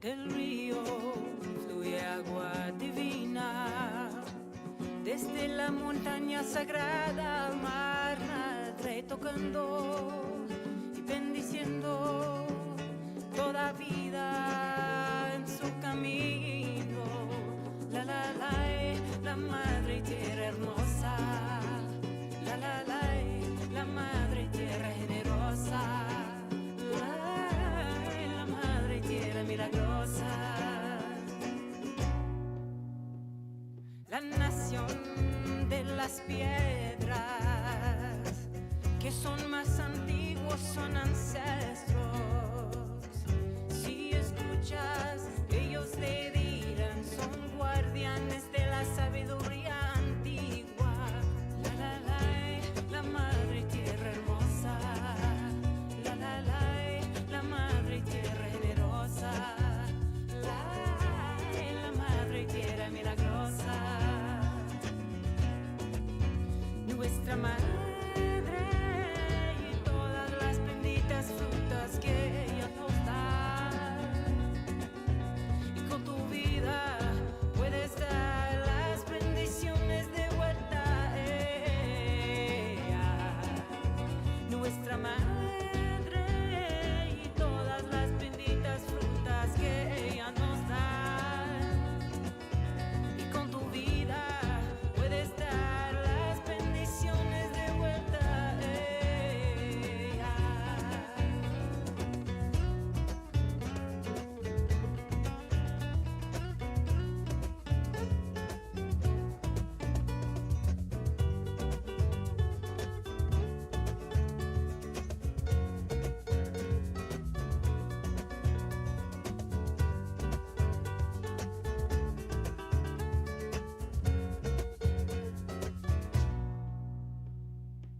Del río fluye agua divina, desde la montaña sagrada al mar, madre tocando y bendiciendo toda vida en su camino. La madre tierra hermosa, la madre tierra generosa, la madre tierra milagrosa. La nación de las piedras, que son más antiguos, son ancestros. Si escuchas, ellos te dirán, son guardianes de la sabiduría antigua. La madre tierra hermosa, la madre tierra generosa, la madre tierra milagrosa. Nuestra madre y todas las benditas frutas que ella nos da, y con tu vida puedes dar las bendiciones de vuelta. Nuestra madre y todas las benditas frutas que ella nos da, y con tu vida puedes dar las bendiciones de vuelta.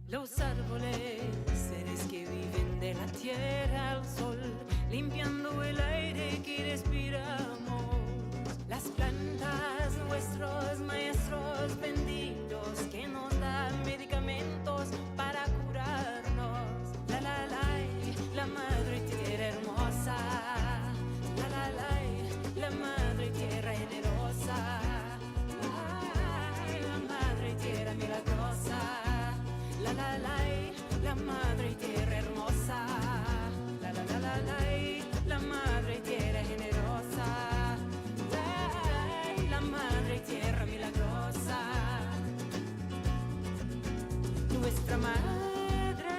Los árboles, seres que viven de la tierra al sol, limpiando el aire que respiramos. Las plantas, nuestros maestros benditos, que nos dan medicamentos para curarnos. La madre tierra hermosa, la madre tierra generosa, la madre tierra milagrosa. La madre tierra hermosa, la madre tierra generosa, la madre tierra milagrosa. Nuestra madre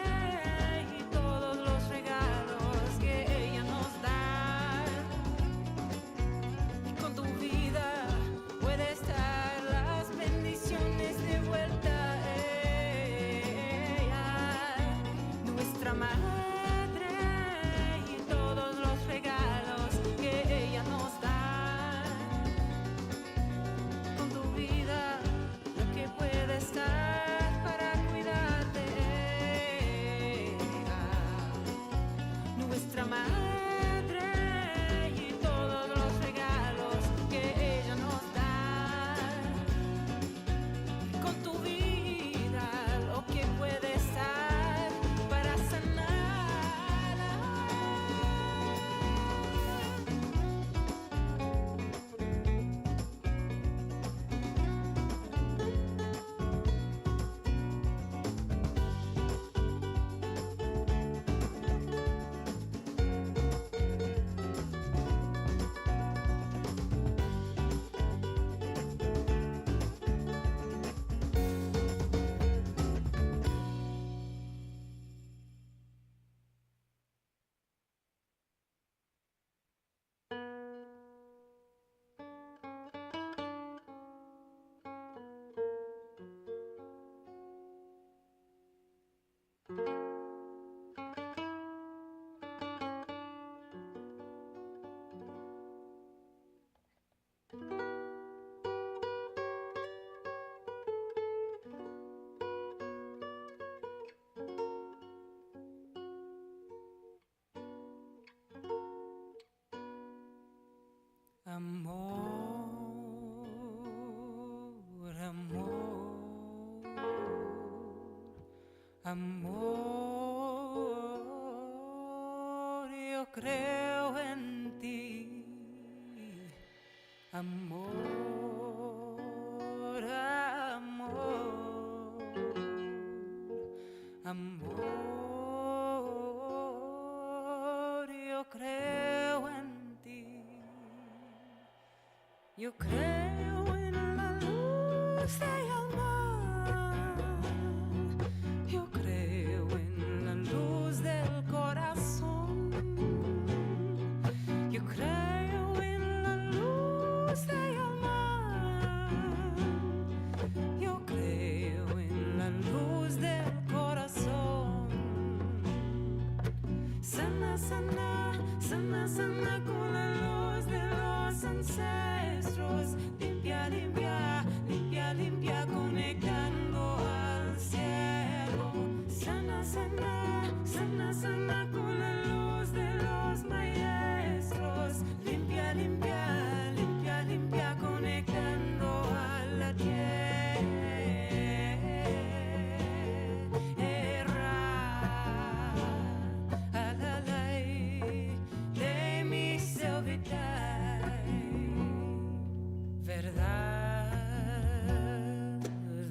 y todos los regalos que ella nos da, y con tu vida puedes dar las bendiciones de vuelta. Nuestra madre y todos los regalos que ella nos da, con tu vida lo que puedes dar para cuidarte. Nuestra madre y todos los regalos que ella nos da, con tu vida lo que puedes dar para sanar. Amor, amor, amor, yo creo en ti. Amor, amor, amor, yo creo en ti, yo creo en la luz del mar, yo creo en la luz del corazón, yo creo en la luz del mar, yo creo en la luz del corazón. Sana, sana, sana, sana con la luz de los ancestros. Limpia, limpia, limpia, limpia, conectando al cielo. Sana, sana, sana, sana con la luz de los maestros. Limpia, limpia, limpia, limpia, conectando a la tierra. De mi servitai. Verdad,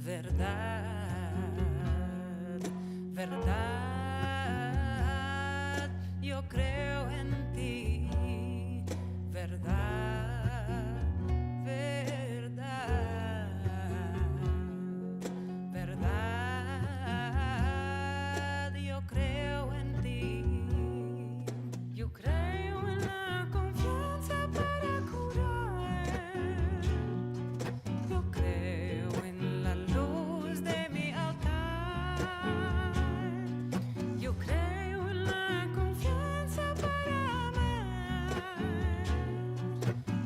verdad, verdad, yo creo en ti. Verdad, verdad, verdad, yo creo en ti. Yo creo en la confianza para curar. Yo creo en la luz de mi altar. Yo creo en la confianza para amar.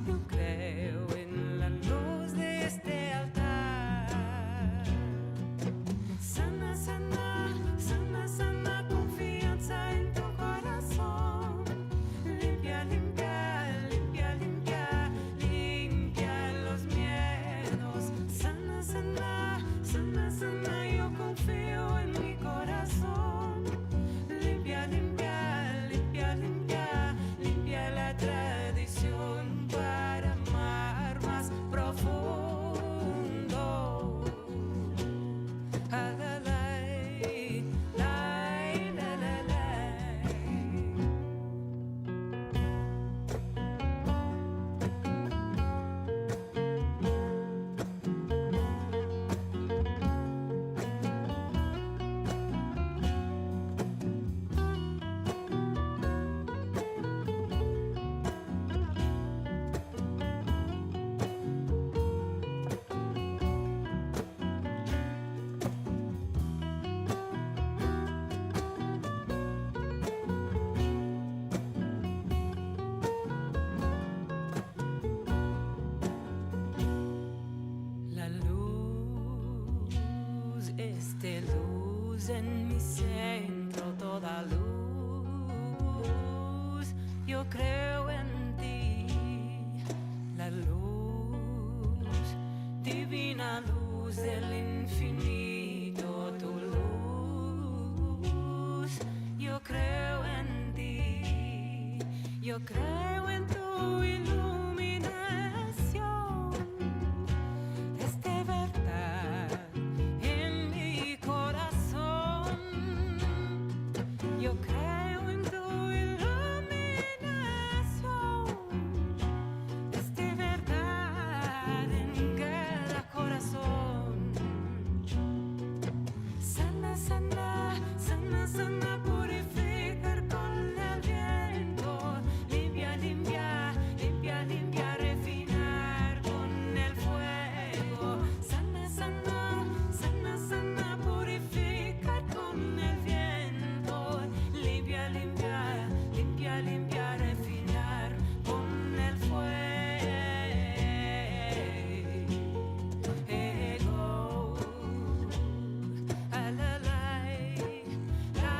Yo creo en la luz de este altar. Sana, sana, sana, sana, confianza en tu corazón. Limpia, limpia, limpia, limpia, limpia los miedos. Sana, sana, sana, sana, yo confío en mi corazón. Limpia, limpia, limpia, limpia, limpia la tradición para amar más profundo. Ah, la, la, la, la, la, la. La luz, luz en mi centro, toda luz, yo creo en ti. La luz, divina luz del infinito, tu luz, yo creo en ti. Yo creo en tu iluminación. Es de verdad en mi corazón. Yo creo en tu iluminación. Es de verdad en cada corazón. Sana, sana, sana, sana, purificar con el viento. Limpia, limpia, limpia, limpia, refinar con el fuego. Sana, sana, sana, sana, purificar con el viento. Limpia, limpia, limpia, limpia, refinar con el fuego. Ah, la, la, la,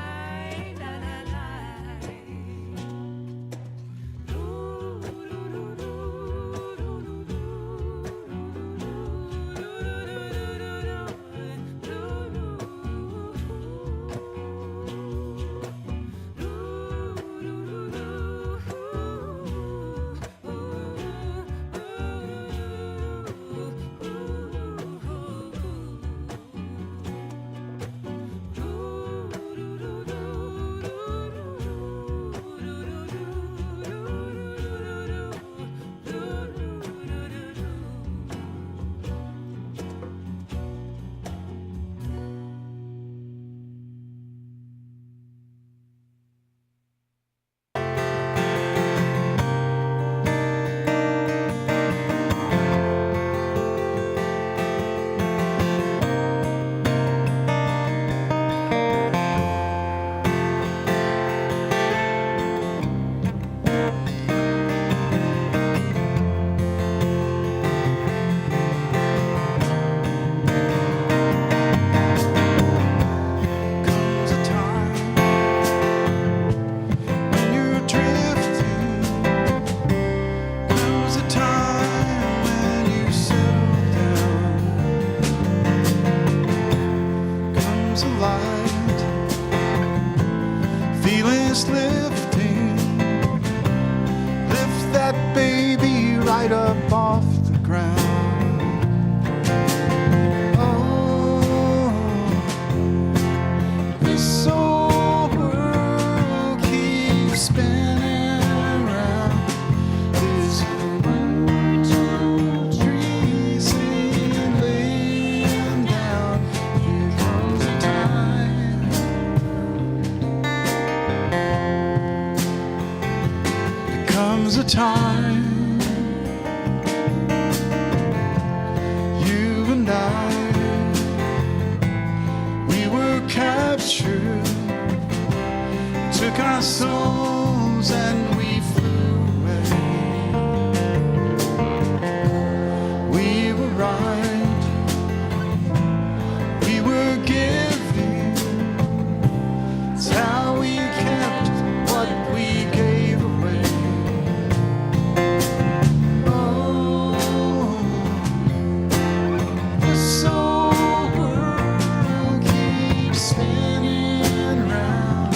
comes a light, feelings lifting, lift that baby right up off the ground. Oh, this old world keeps spinning around. There's a wonderful trees ain't laying down. Here comes a time. There comes a time. You and I, we were captured, took our souls and we flew away. We were right, we were giving. It's how we kept what we gave away. Oh, this old world keeps spinning round.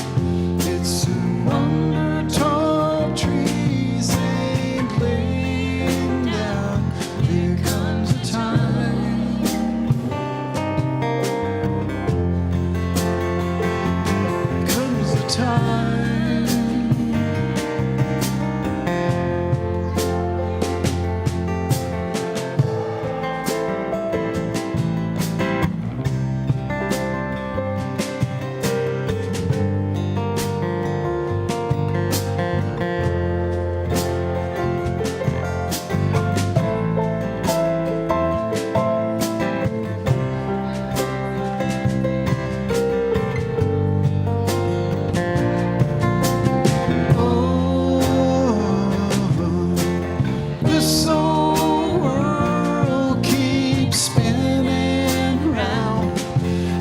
It's a wonder tall trees ain't laying down. There comes a time. Comes a time. This old world keeps spinning round.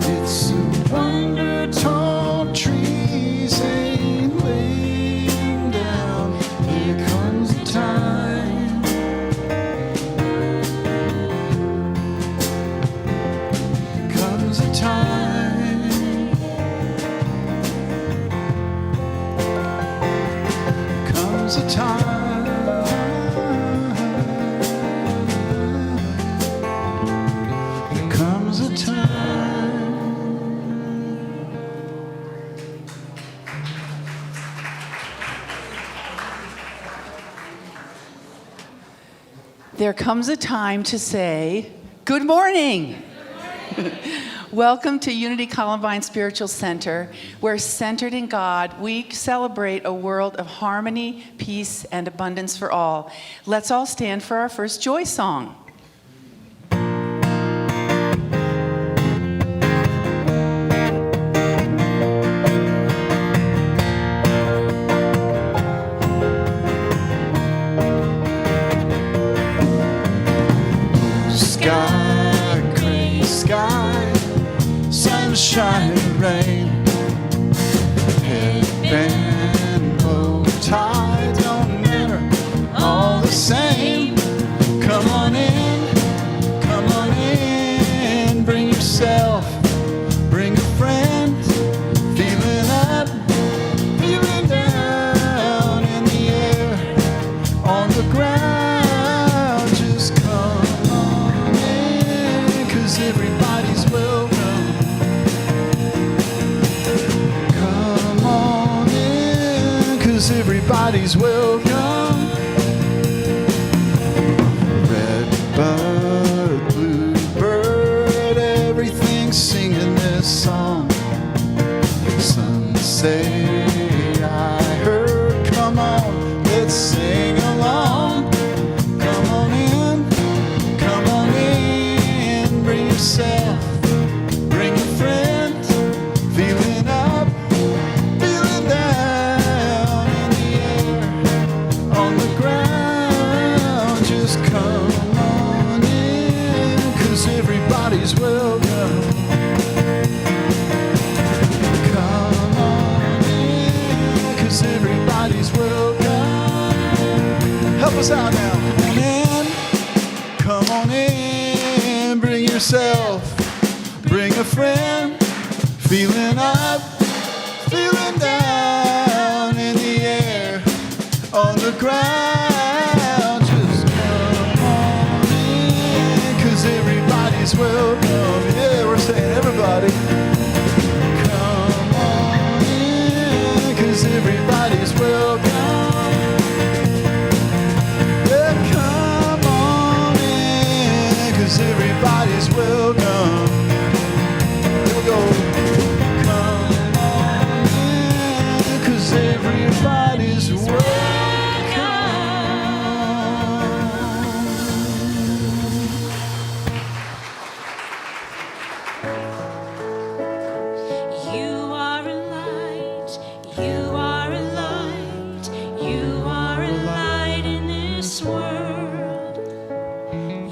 It's a wonder tall trees ain't laying down. Here comes a time. Comes a time. Comes a time. There comes a time. There comes a time to say, good morning. Welcome to Unity Columbine Spiritual Center, where centered in God, we celebrate a world of harmony, peace, and abundance for all. Let's all stand for our first joy song. Sky, gray sky, sunshine, rain, headband, bow tie, don't matter, all the same. Come on in, bring yourself, bring a friend, feeling up, feeling down in the air, on the ground, just come on in, 'cause everybody's welcome. Come on in, 'cause everybody's welcome. Redbird, bluebird, everything's singing this song. Some say I heard, come on, let's sing along. Come on in, bring yourself, bring a friend, feeling up, feeling down in the air, on the ground, just come on in, 'cause everybody's welcome. Come on in, 'cause everybody's welcome. Help us out now. Come on in, bring yourself, bring a friend, Feeling up, feeling down, in the air, on the ground. Just come on in, 'cause everybody's welcome. Yeah, we're saying everybody. Come on in, 'cause everybody's welcome. Yeah, come on in, 'cause everybody's welcome. Here we go. Come on in, 'cause everybody's welcome. You are a light, you are a light, you are a light in this world.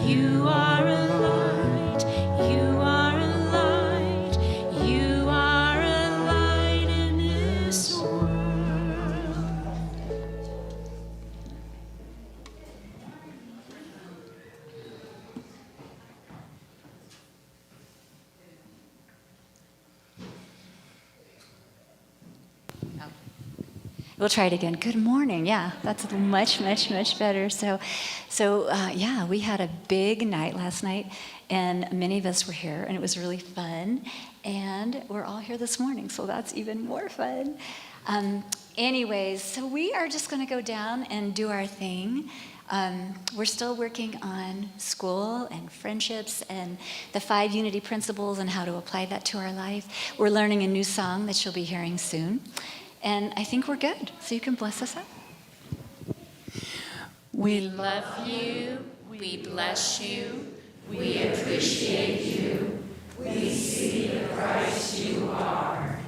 You are a light, you are a light, you are a light in this world. We'll try it again. Good morning. Yeah, that's much, much, much better. So, yeah, we had a big night last night, and many of us were here, and it was really fun. And we're all here this morning, so that's even more fun. Anyways, so we are just going to go down and do our thing. We're still working on school and friendships and the 5 unity principles and how to apply that to our life. We're learning a new song that you'll be hearing soon. And I think we're good. So you can bless us up. We Love you, we bless you, we appreciate you, we see the Christ you are.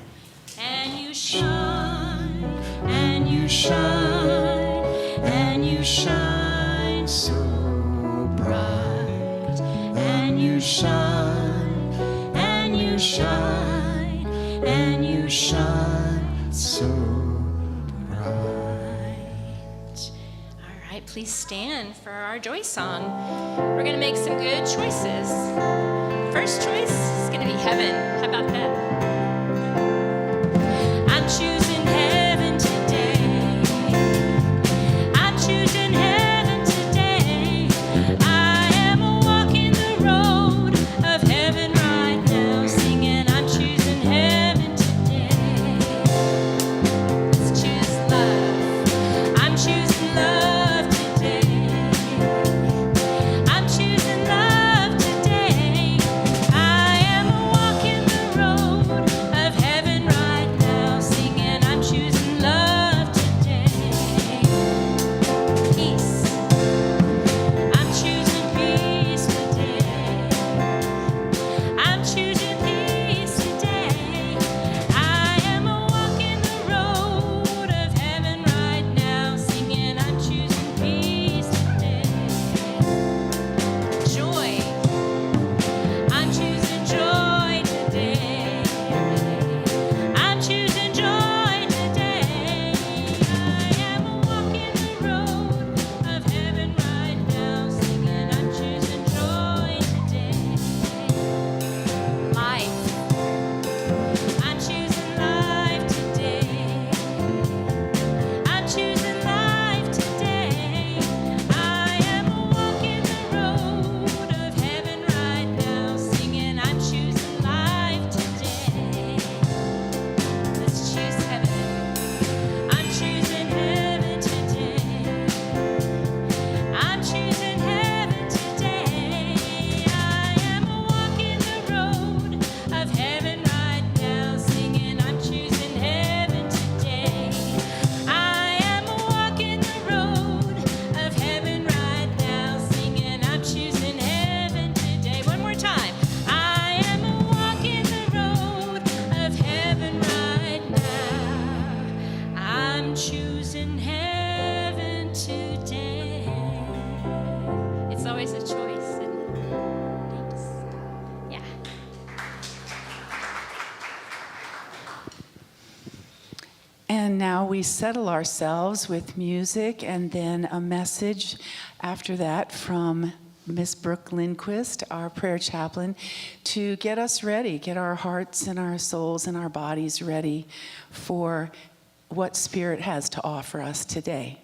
And you shine, and you shine, and you shine so bright. And you shine, and you shine, and you shine so bright. All right, please stand for our joy song. We're going to make some good choices. First choice is going to be heaven. How about that? I'm choosing heaven today. I'm choosing heaven today. I am walking the road of heaven right now, singing I'm choosing heaven today. Let's choose love. I'm choosing love today. I'm choosing love today. I am walking the road of heaven right now, singing I'm choosing love today. Peace. I'm choosing peace today. I'm choosing peace today. I am walking the road of heaven right now, singing I'm choosing peace today. Joy. I'm choosing joy today. I'm choosing joy today. I am walking the road of heaven right now, singing I'm choosing joy today. Life. I'm choosing life today. I'm choosing life today. I am walking the road of heaven right now, singing I'm choosing life today. Let's choose heaven. I'm choosing heaven today. I'm choosing heaven today. I am walking the road of heaven right now, singing I'm choosing heaven today. I am walking the road of heaven right now, singing I'm choosing heaven today. One more time. I am walking the road of heaven right now. I'm choosing heaven today. It's always a choice. Thanks. Yeah. And now we settle ourselves with music and then a message after that from Miss Brooke Lindquist, our prayer chaplain, to get us ready, get our hearts and our souls and our bodies ready for what Spirit has to offer us today.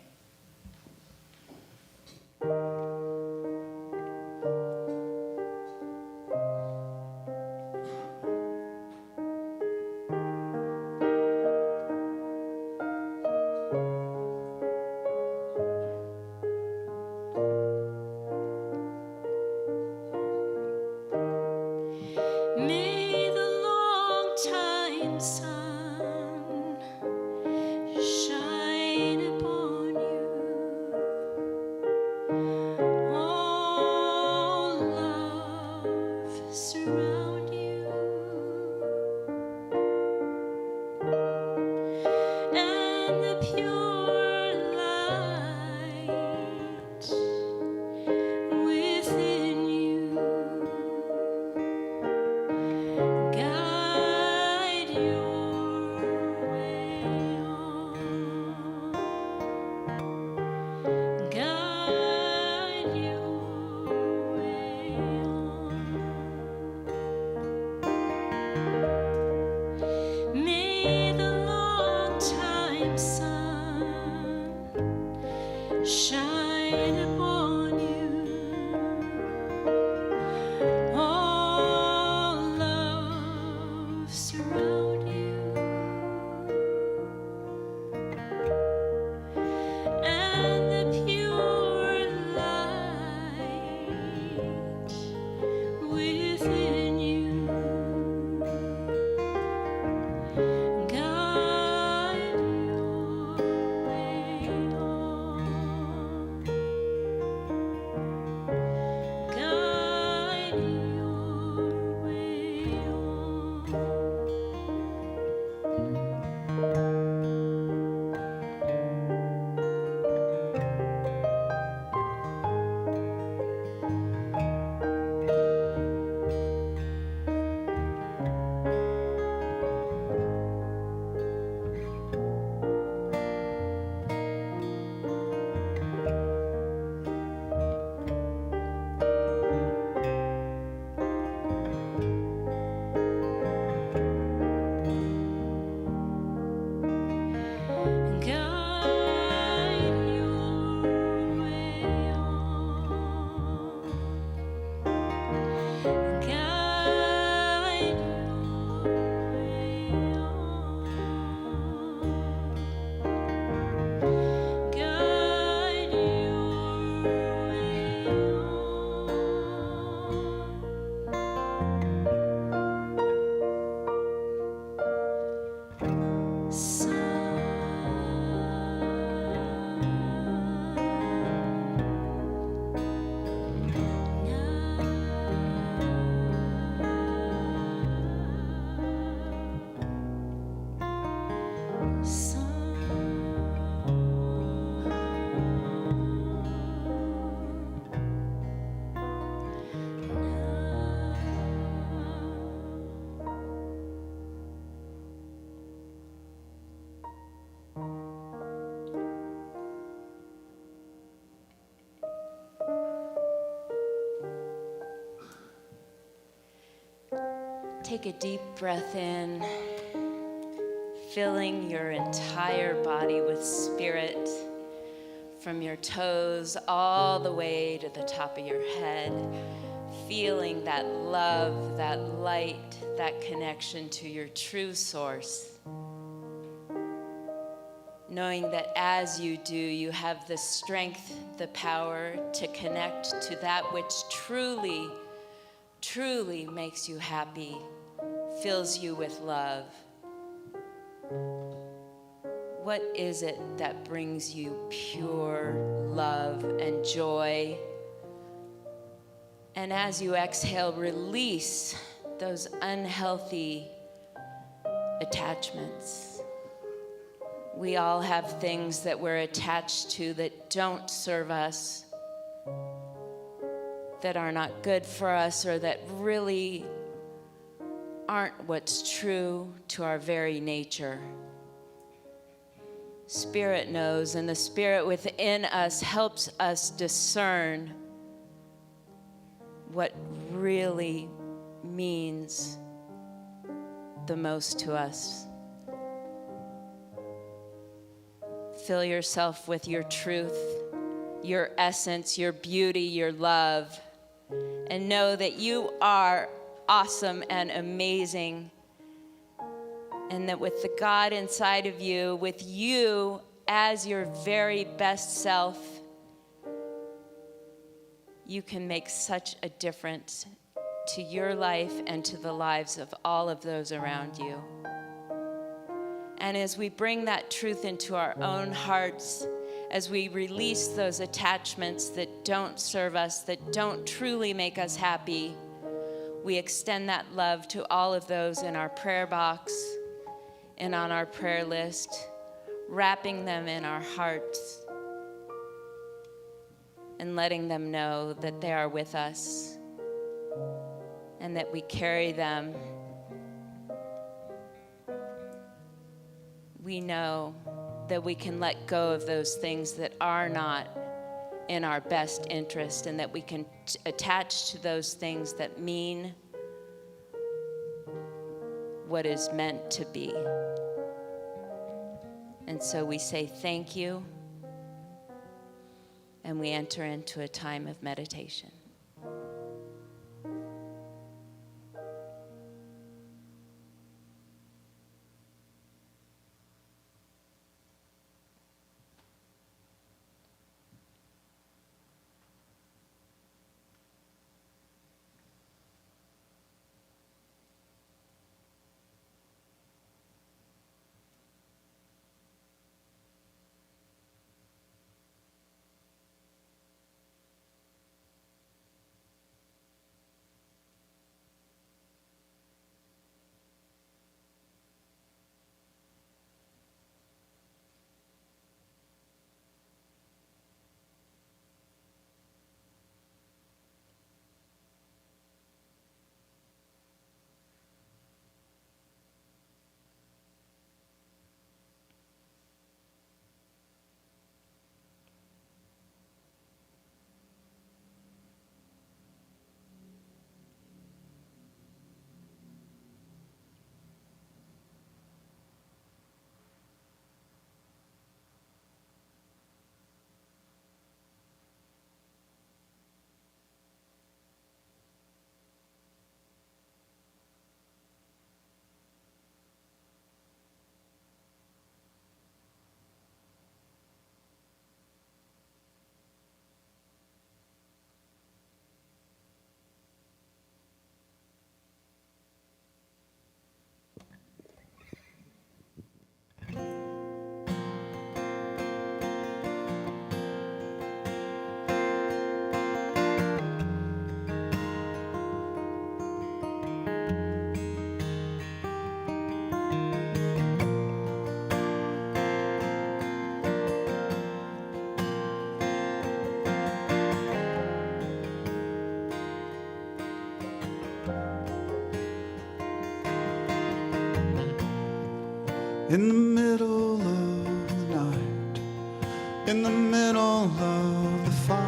May the long time sun shine upon you. Oh, love surround you. And the pure light within you guide your way on. Guide your way on. May the long time sun shine upon you. All love surround you. And the pure light within you guide your way on. Guide your way on. Guide your way on. Guide your way on. Guide your way on. Take a deep breath in, filling your entire body with Spirit, from your toes all the way to the top of your head, feeling that love, that light, that connection to your true source. Knowing that as you do, you have the strength, the power to connect to that which truly, truly makes you happy, fills you with love. What is it that brings you pure love and joy? And as you exhale, release those unhealthy attachments. We all have things that we're attached to that don't serve us, that are not good for us, or that really aren't what's true to our very nature. Spirit knows, and the Spirit within us helps us discern what really means the most to us. Fill yourself with your truth, your essence, your beauty, your love, and know that you are awesome and amazing, and that with the God inside of you, with you as your very best self, you can make such a difference to your life and to the lives of all of those around you. And as we bring that truth into our own hearts, as we release those attachments that don't serve us, that don't truly make us happy, we extend that love to all of those in our prayer box and on our prayer list, wrapping them in our hearts and letting them know that they are with us and that we carry them. We know that we can let go of those things that are not in our best interest, and that we can attach to those things that mean what is meant to be. And so we say thank you, and we enter into a time of meditation. In the middle of the night, in the middle of the fight,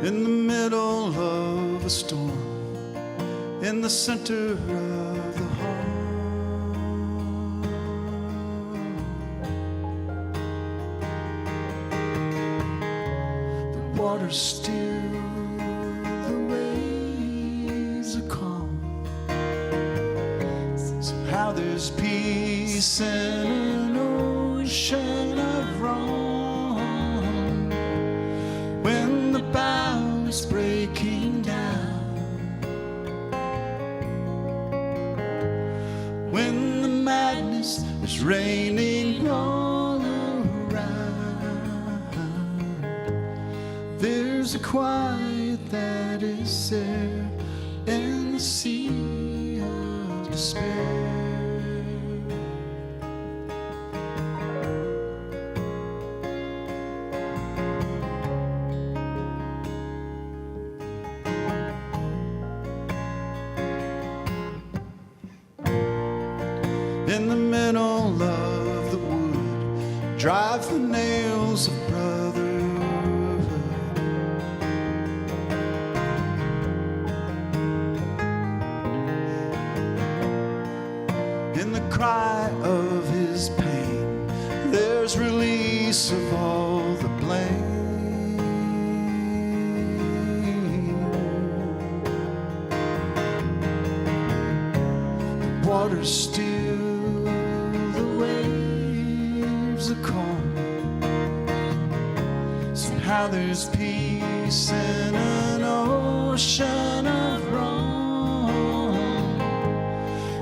in the middle of a storm, in the center of the heart, the water's still, the waves are calm. Somehow there's peace in an ocean of wrong. When the bow is breaking down, when the madness is raining all around, there's a quiet that is there in the sea of despair. In the middle of the woods, drive the nails of brotherhood. In the cry of his pain, there's release of all the blame. The waters still, the waves are calm. Somehow there's peace in an ocean of wrong.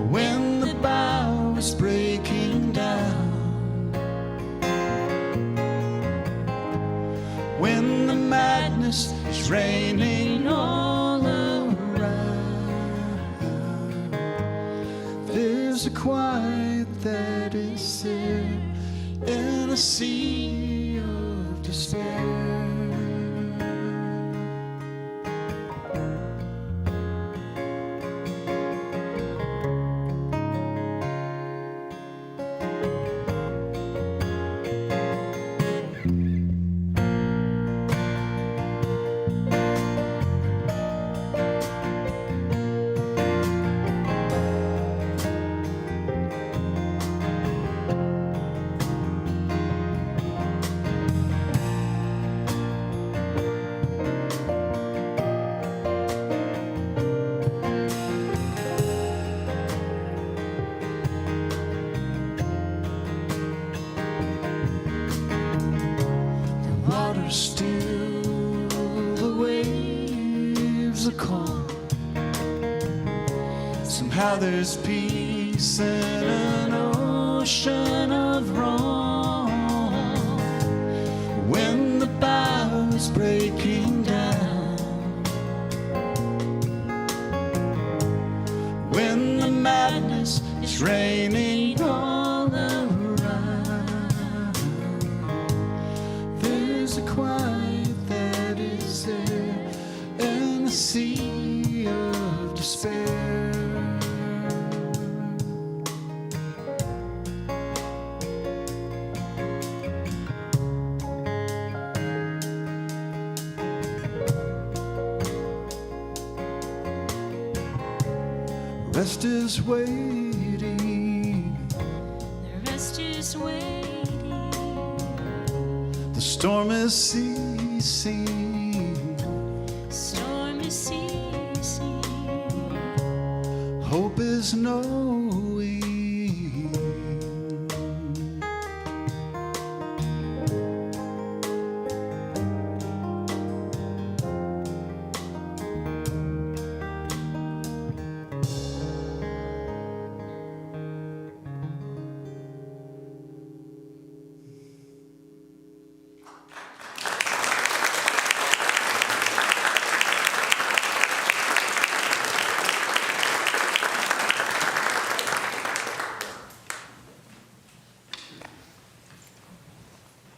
When the bow is breaking down, when the madness is raining all around, there's a quiet that is there in a sea of despair. Still, the waves are calm. Somehow there's peace in an ocean of wrong. When the bow is breaking down, when the madness is raining all around, there's a quiet that is there in the sea of despair. Rest is waiting. The rest is waiting. The storm is ceasing. Storm is ceasing. Hope is knowing.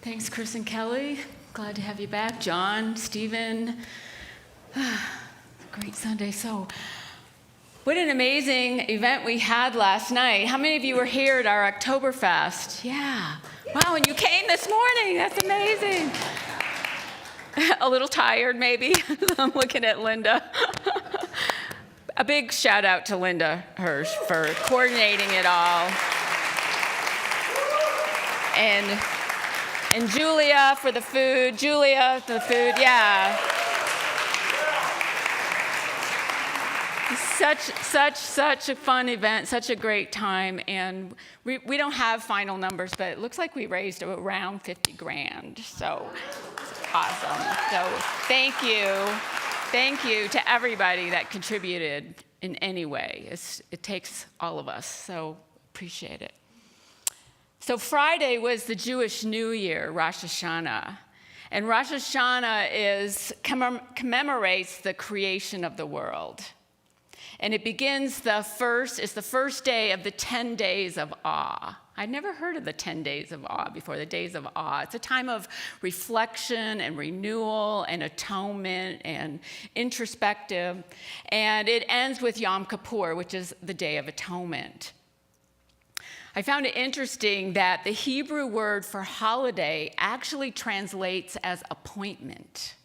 Thanks, Chris and Kelly. Glad to have you back. John, Stephen. Great Sunday. So, what an amazing event we had last night. How many of you were here at our Oktoberfest? Yeah. Wow, and you came this morning. That's amazing. A little tired, maybe. I'm looking at Linda. A big shout out to Linda Hirsch for coordinating it all. And Julia for the food. Julia for the food, yeah. Such a fun event, such a great time. And we don't have final numbers, but it looks like we raised around 50 grand. So awesome. So thank you. Thank you to everybody that contributed in any way. It takes all of us, so appreciate it. So Friday was the Jewish New Year, Rosh Hashanah. And Rosh Hashanah commemorates the creation of the world. And it begins it's the first day of the 10 days of awe. I'd never heard of the 10 days of awe before, the days of awe. It's a time of reflection and renewal and atonement and introspective. And it ends with Yom Kippur, which is the Day of Atonement. I found it interesting that the Hebrew word for holiday actually translates as appointment.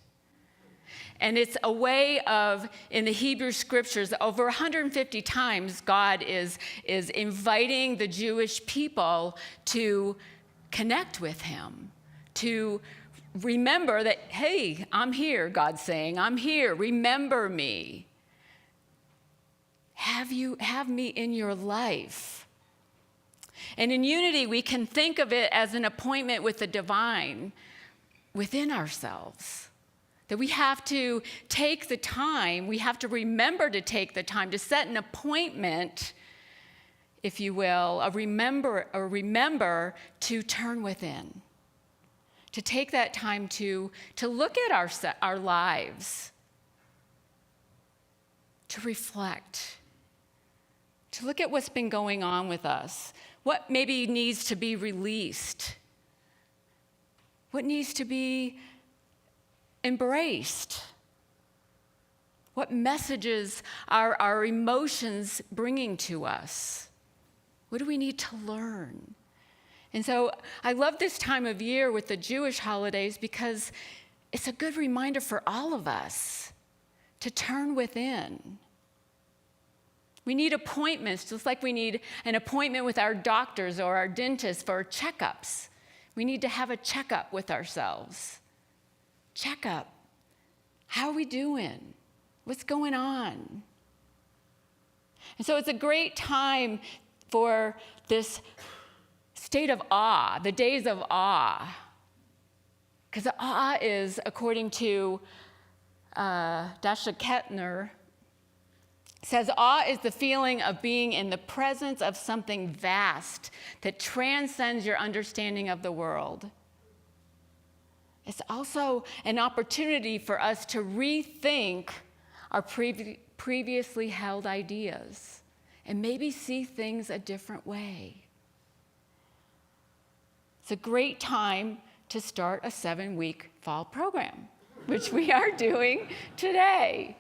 And it's a way of, in the Hebrew scriptures, over 150 times, God is inviting the Jewish people to connect with him, to remember that, hey, I'm here, God's saying, I'm here, remember me. Have me in your life. And in unity, we can think of it as an appointment with the divine within ourselves. That we have to take the time, we have to remember to take the time to set an appointment, if you will, remember to turn within. To take that time to look at our lives, to reflect, to look at what's been going on with us, what maybe needs to be released, what needs to be embraced, what messages are our emotions bringing to us, what do we need to learn? And so I love this time of year with the Jewish holidays because it's a good reminder for all of us to turn within. We need appointments, just like we need an appointment with our doctors or our dentists for checkups. We need to have a checkup with ourselves. Checkup. How are we doing? What's going on? And so it's a great time for this state of awe, the days of awe. Because awe is, according to Dasha Kettner, says awe is the feeling of being in the presence of something vast that transcends your understanding of the world. It's also an opportunity for us to rethink our previously held ideas and maybe see things a different way. It's a great time to start a 7-week fall program, which we are doing today.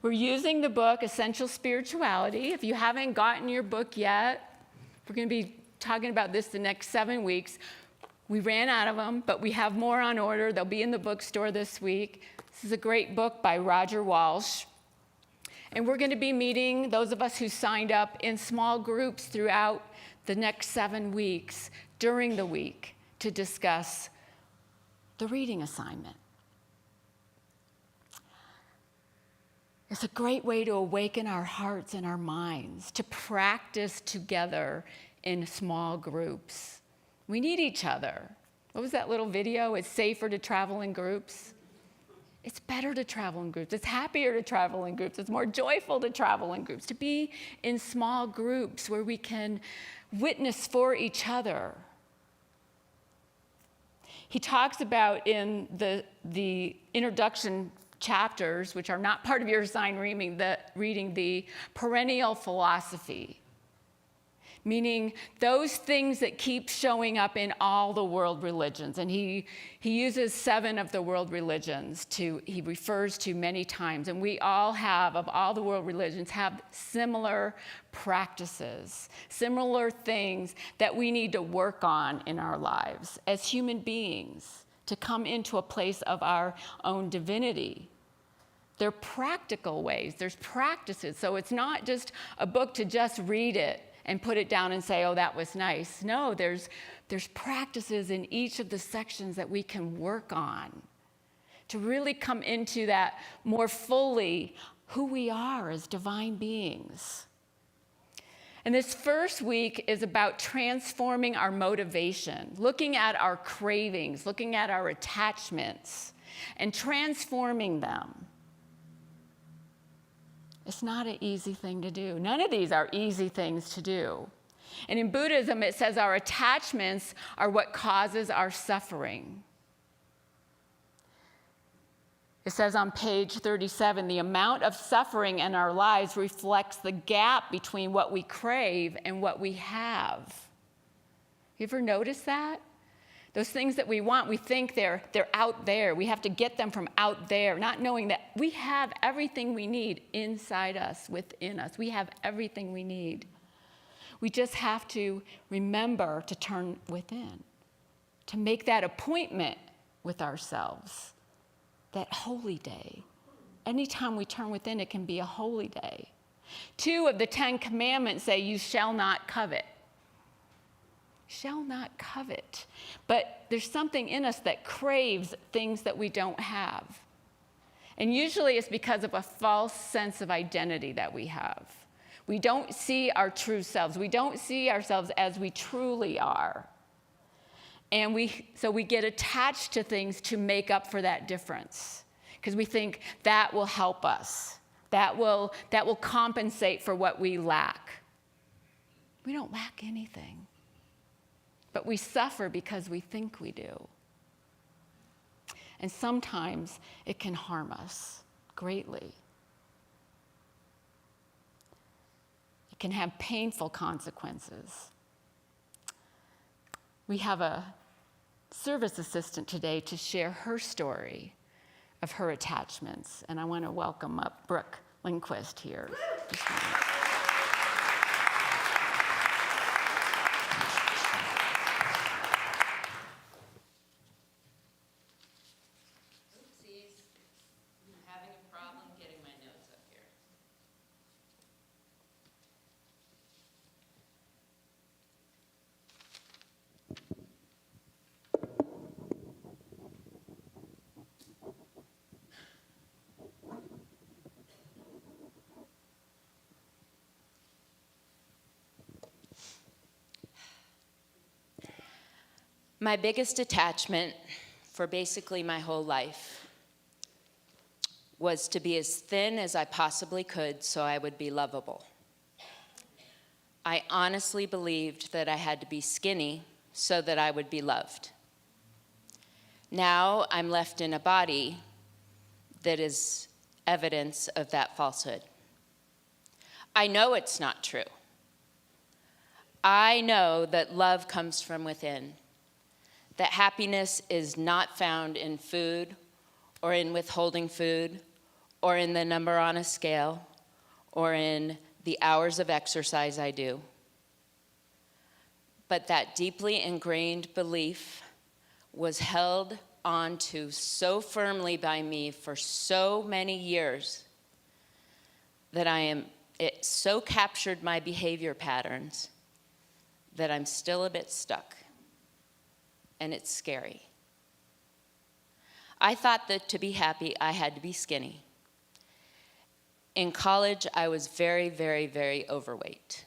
We're using the book Essential Spirituality. If you haven't gotten your book yet, we're going to be talking about this the next 7 weeks. We ran out of them, but we have more on order. They'll be in the bookstore this week. This is a great book by Roger Walsh. And we're going to be meeting, those of us who signed up, in small groups throughout the next 7 weeks during the week to discuss the reading assignment. It's a great way to awaken our hearts and our minds, to practice together in small groups. We need each other. What was that little video? It's safer to travel in groups. It's better to travel in groups. It's happier to travel in groups. It's more joyful to travel in groups, to be in small groups where we can witness for each other. He talks about in the introduction chapters, which are not part of your assigned reading, the perennial philosophy, meaning those things that keep showing up in all the world religions. And he uses 7 of the world religions he refers to many times. And we all have, of all the world religions, have similar practices, similar things that we need to work on in our lives as human beings to come into a place of our own divinity. They're practical ways, there's practices. So it's not just a book to just read it and put it down and say, oh, that was nice. No, there's practices in each of the sections that we can work on to really come into that more fully who we are as divine beings. And this first week is about transforming our motivation, looking at our cravings, looking at our attachments, and transforming them. It's not an easy thing to do. None of these are easy things to do. And in Buddhism, it says our attachments are what causes our suffering. It says on page 37, the amount of suffering in our lives reflects the gap between what we crave and what we have. You ever notice that? Those things that we want, we think they're out there. We have to get them from out there, not knowing that we have everything we need inside us, within us. We have everything we need. We just have to remember to turn within, to make that appointment with ourselves, that holy day. Anytime we turn within, it can be a holy day. 2 of the 10 commandments say, you shall not covet. Shall not covet. But there's something in us that craves things that we don't have. And usually it's because of a false sense of identity that we have. We don't see our true selves. We don't see ourselves as we truly are. And so we get attached to things to make up for that difference, because we think that will help us. That will compensate for what we lack. We don't lack anything. But we suffer because we think we do. And sometimes it can harm us greatly. It can have painful consequences. We have a service assistant today to share her story of her attachments. And I want to welcome up Brooke Lindquist here. My biggest attachment for basically my whole life was to be as thin as I possibly could so I would be lovable. I honestly believed that I had to be skinny so that I would be loved. Now I'm left in a body that is evidence of that falsehood. I know it's not true. I know that love comes from within, that happiness is not found in food or in withholding food or in the number on a scale or in the hours of exercise I do. But that deeply ingrained belief was held onto so firmly by me for so many years that it so captured my behavior patterns that I'm still a bit stuck. And it's scary. I thought that to be happy, I had to be skinny. In college, I was very, very, very overweight.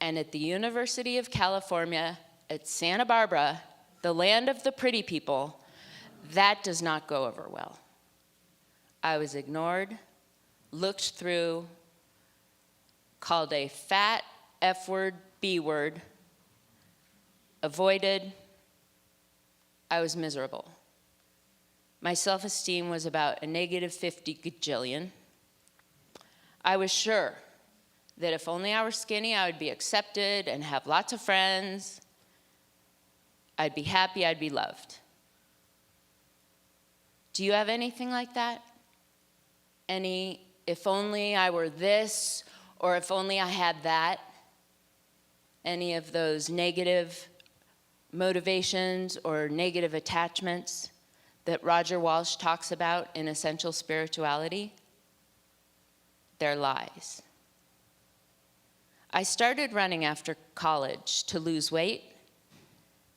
And at the University of California at Santa Barbara, the land of the pretty people, that does not go over well. I was ignored, looked through, called a fat F-word, B-word, avoided. I was miserable. My self-esteem was about a negative 50 gajillion. I was sure that if only I were skinny, I would be accepted and have lots of friends. I'd be happy, I'd be loved. Do you have anything like that? Any, if only I were this, or if only I had that? Any of those negative motivations or negative attachments that Roger Walsh talks about in Essential Spirituality? They're lies. I started running after college to lose weight,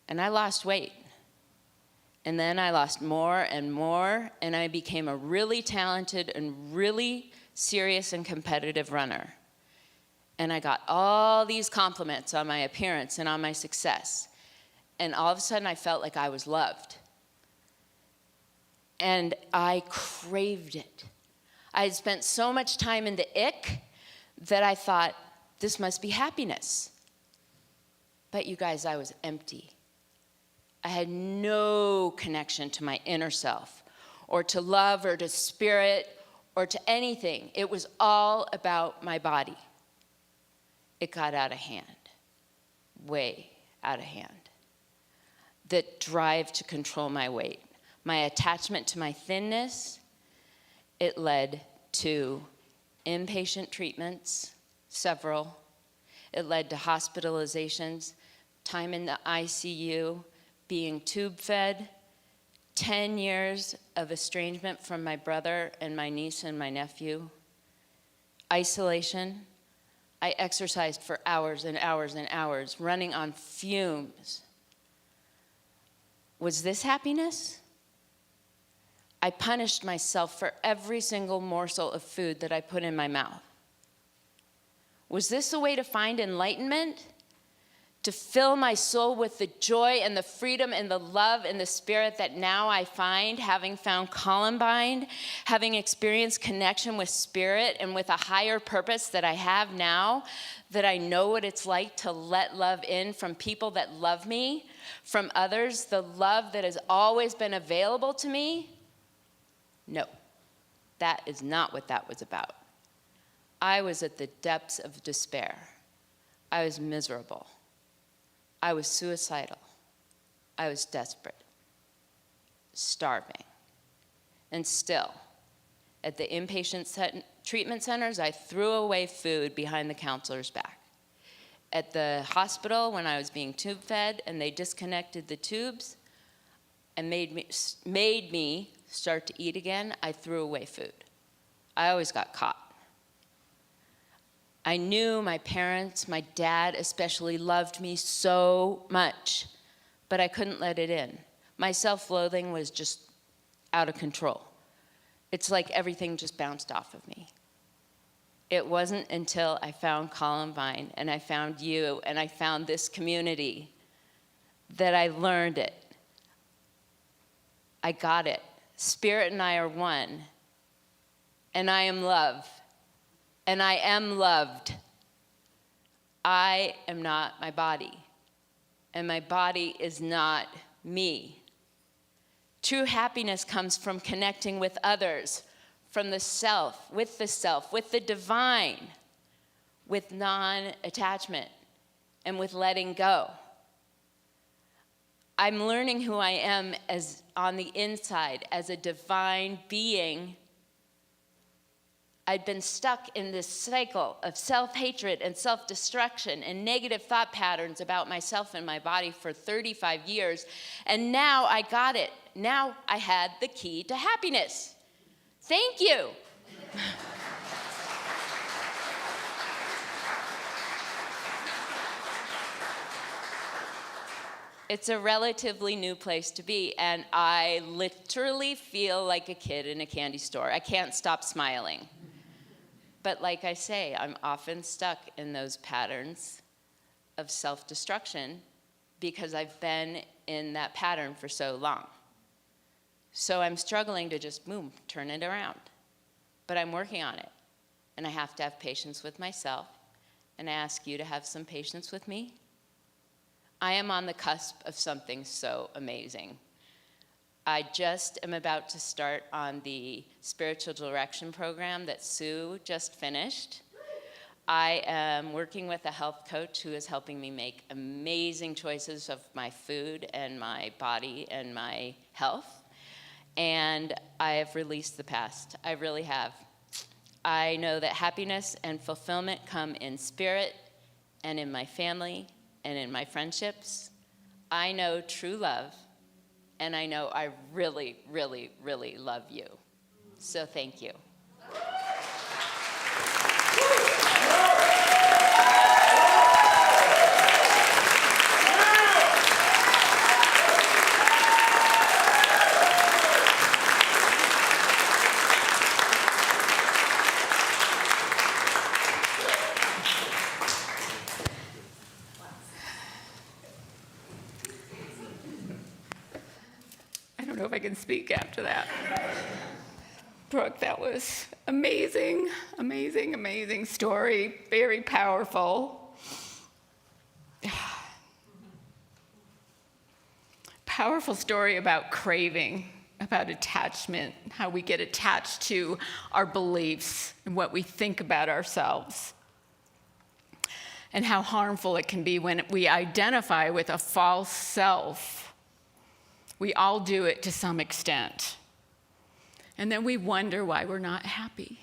and I lost weight. And then I lost more and more, and I became a really talented and really serious and competitive runner. And I got all these compliments on my appearance and on my success. And all of a sudden, I felt like I was loved. And I craved it. I had spent so much time in the ick that I thought, this must be happiness. But you guys, I was empty. I had no connection to my inner self, or to love, or to spirit, or to anything. It was all about my body. It got out of hand, way out of hand. The drive to control my weight, my attachment to my thinness, it led to inpatient treatments, several. It led to hospitalizations, time in the ICU, being tube fed, 10 years of estrangement from my brother and my niece and my nephew, isolation. I exercised for hours and hours and hours, running on fumes. Was this happiness? I punished myself for every single morsel of food that I put in my mouth. Was this a way to find enlightenment? To fill my soul with the joy and the freedom and the love and the spirit that now I find, having found Columbine, having experienced connection with spirit and with a higher purpose that I have now, that I know what it's like to let love in from people that love me, from others, the love that has always been available to me? No, that is not what that was about. I was at the depths of despair. I was miserable. I was suicidal. I was desperate, starving. And still, at the inpatient treatment centers, I threw away food behind the counselor's back. At the hospital, when I was being tube fed and they disconnected the tubes and made me start to eat again, I threw away food. I always got caught. I knew my parents, my dad especially, loved me so much, but I couldn't let it in. My self-loathing was just out of control. It's like everything just bounced off of me. It wasn't until I found Columbine and I found you and I found this community that I learned it. I got it. Spirit and I are one, and I am love. And I am loved. I am not my body, and my body is not me. True happiness comes from connecting with others, from the self, with the divine, with non-attachment, and with letting go. I'm learning who I am as on the inside as a divine being. I'd been stuck in this cycle of self-hatred and self-destruction and negative thought patterns about myself and my body for 35 years, and now I got it. Now I had the key to happiness. Thank you. It's a relatively new place to be, and I literally feel like a kid in a candy store. I can't stop smiling. But like I say, I'm often stuck in those patterns of self-destruction because I've been in that pattern for so long. So I'm struggling to just, boom, turn it around. But I'm working on it. And I have to have patience with myself. And I ask you to have some patience with me. I am on the cusp of something so amazing. I just am about to start on the spiritual direction program that Sue just finished. I am working with a health coach who is helping me make amazing choices of my food and my body and my health. And I have released the past. I really have. I know that happiness and fulfillment come in spirit and in my family and in my friendships. I know true love. And I know I really, really, really love you. So thank you. I don't know if I can speak after that. Brooke, that was amazing, amazing, amazing story. Very powerful. Powerful story about craving, about attachment, how we get attached to our beliefs and what we think about ourselves, and how harmful it can be when we identify with a false self. We all do it to some extent. And then we wonder why we're not happy.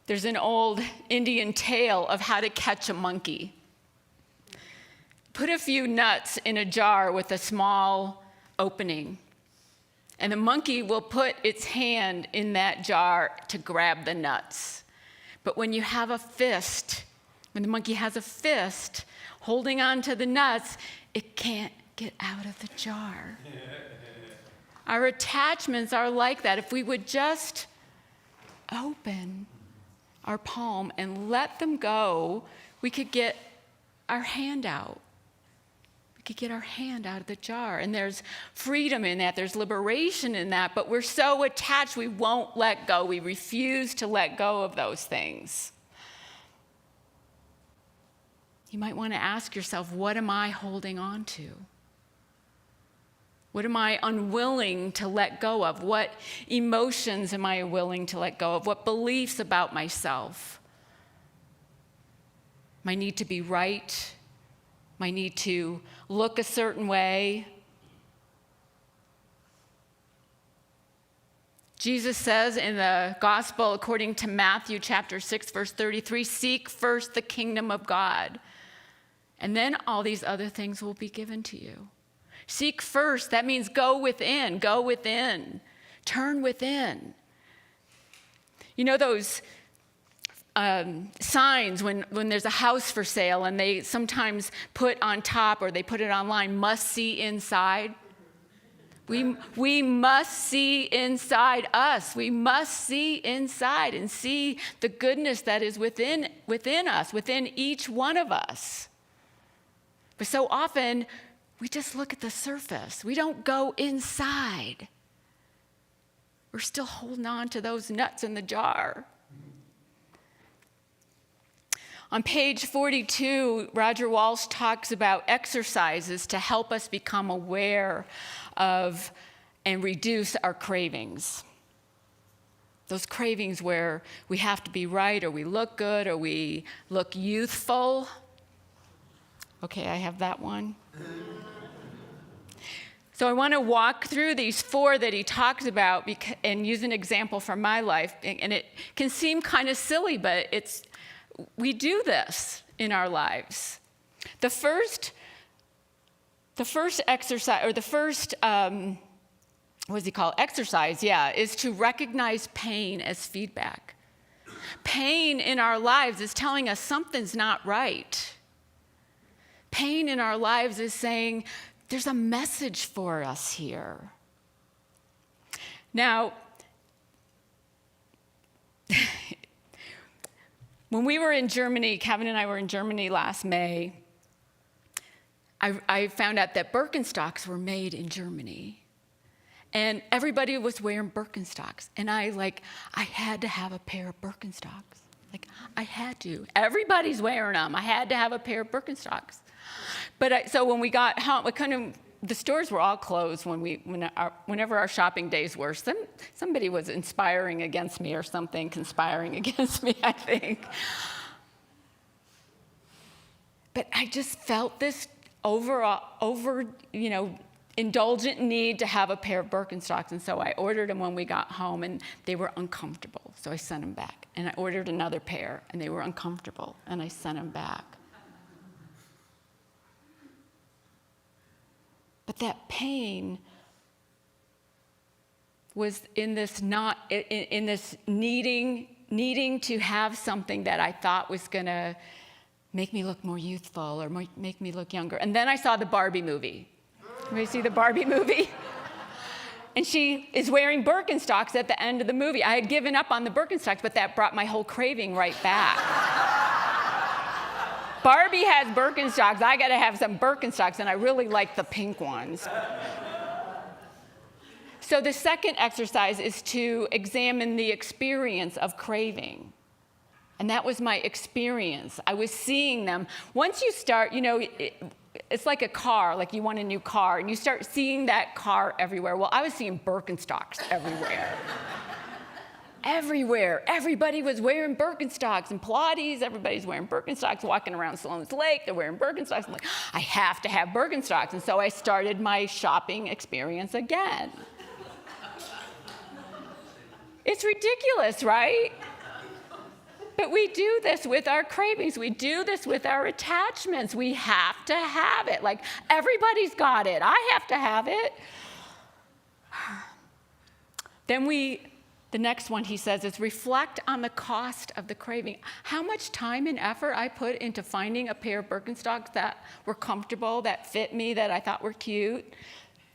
There's an old Indian tale of how to catch a monkey. Put a few nuts in a jar with a small opening, and the monkey will put its hand in that jar to grab the nuts. But when you have a fist, when the monkey has a fist holding on to the nuts, it can't get out of the jar. Our attachments are like that. If we would just open our palm and let them go, we could get our hand out. We could get our hand out of the jar. And there's freedom in that. There's liberation in that. But we're so attached, we won't let go. We refuse to let go of those things. You might want to ask yourself, what am I holding on to? What am I unwilling to let go of? What emotions am I willing to let go of? What beliefs about myself? My need to be right, my need to look a certain way. Jesus says in the gospel, according to Matthew chapter 6, verse 33, seek first the kingdom of God, and then all these other things will be given to you. Seek first, that means go within, turn within. You know those signs when there's a house for sale and they sometimes put on top or they put it online, must see inside? We must see inside us. We must see inside and see the goodness that is within us, within each one of us. But so often, we just look at the surface. We don't go inside. We're still holding on to those nuts in the jar. On page 42, Roger Walsh talks about exercises to help us become aware of and reduce our cravings. Those cravings where we have to be right, or we look good, or we look youthful. Okay, I have that one. So I want to walk through these 4 that he talks about and use an example from my life. And it can seem kind of silly, but we do this in our lives. The first exercise, or the first, exercise, is to recognize pain as feedback. Pain in our lives is telling us something's not right. Pain in our lives is saying, there's a message for us here. Now, when we were in Germany, Kevin and I were in Germany last May, I found out that Birkenstocks were made in Germany. And everybody was wearing Birkenstocks. And I had to have a pair of Birkenstocks. I had to. Everybody's wearing them. I had to have a pair of Birkenstocks. But so when we got home, the stores were all closed whenever our shopping days were. Somebody was conspiring against me, I think. But I just felt this indulgent need to have a pair of Birkenstocks, and so I ordered them when we got home, and they were uncomfortable, so I sent them back. And I ordered another pair, and they were uncomfortable, and I sent them back. But that pain was in this needing to have something that I thought was going to make me look more youthful or make me look younger. And then I saw the Barbie movie. Anybody see the Barbie movie? And she is wearing Birkenstocks at the end of the movie. I had given up on the Birkenstocks, but that brought my whole craving right back. Barbie has Birkenstocks. I got to have some Birkenstocks, and I really like the pink ones. So the second exercise is to examine the experience of craving. And that was my experience. I was seeing them. Once you start, it's like a car, like you want a new car, and you start seeing that car everywhere. Well, I was seeing Birkenstocks everywhere. Everywhere. Everybody was wearing Birkenstocks and Pilates. Everybody's wearing Birkenstocks, walking around Sloan's Lake. They're wearing Birkenstocks. I'm like, I have to have Birkenstocks. And so I started my shopping experience again. It's ridiculous, right? But we do this with our cravings. We do this with our attachments. We have to have it. Like, everybody's got it. I have to have it. Then the next one he says is reflect on the cost of the craving. How much time and effort I put into finding a pair of Birkenstocks that were comfortable, that fit me, that I thought were cute.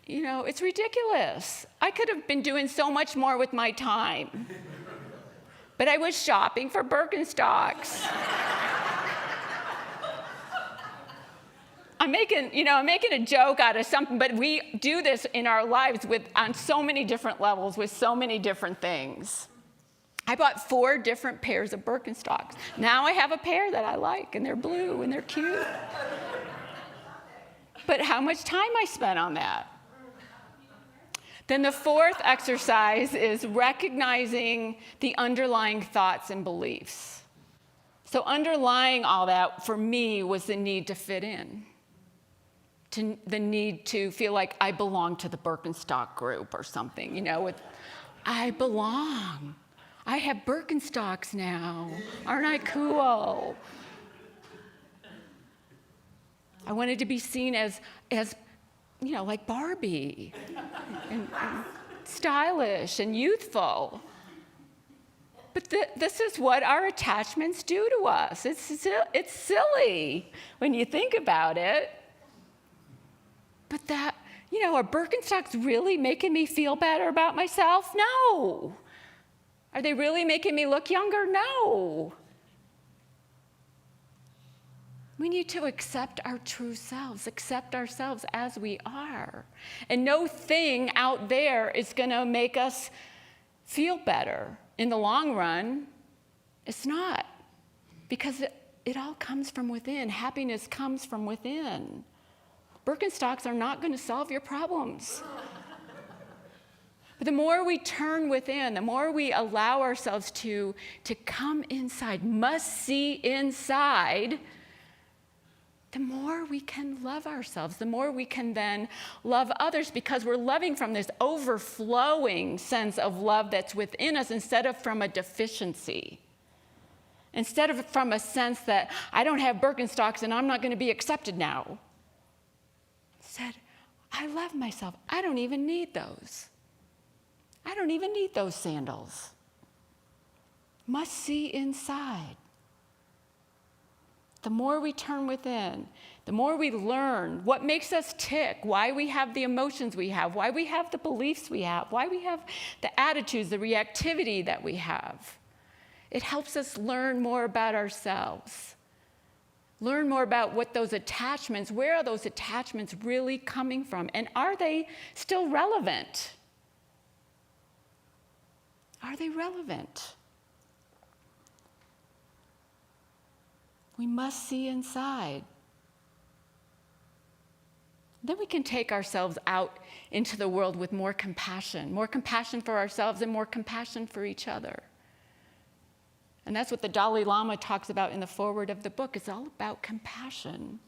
You know, it's ridiculous. I could have been doing so much more with my time. But I was shopping for Birkenstocks. I'm making a joke out of something, but we do this in our lives on so many different levels with so many different things. I bought 4 different pairs of Birkenstocks. Now I have a pair that I like, and they're blue, and they're cute. But how much time I spent on that? Then the 4th exercise is recognizing the underlying thoughts and beliefs. So underlying all that, for me, was the need to fit in. The need to feel like I belong to the Birkenstock group or something, I belong. I have Birkenstocks now. Aren't I cool? I wanted to be seen as like Barbie and stylish and youthful. But this is what our attachments do to us. It's silly when you think about it. But are Birkenstocks really making me feel better about myself? No. Are they really making me look younger? No. We need to accept our true selves, accept ourselves as we are. And no thing out there is going to make us feel better. In the long run, it's not. Because it all comes from within. Happiness comes from within. Birkenstocks are not going to solve your problems. But the more we turn within, the more we allow ourselves to come inside, must see inside, the more we can love ourselves, the more we can then love others, because we're loving from this overflowing sense of love that's within us instead of from a deficiency. Instead of from a sense that I don't have Birkenstocks and I'm not going to be accepted now. Said, I love myself. I don't even need those. I don't even need those sandals. Must see inside. The more we turn within, the more we learn what makes us tick, why we have the emotions we have, why we have the beliefs we have, why we have the attitudes, the reactivity that we have. It helps us learn more about ourselves. Learn more about what those attachments, where are those attachments really coming from? And are they still relevant? Are they relevant? We must see inside. Then we can take ourselves out into the world with more compassion for ourselves and more compassion for each other. And that's what the Dalai Lama talks about in the foreword of the book. It's all about compassion.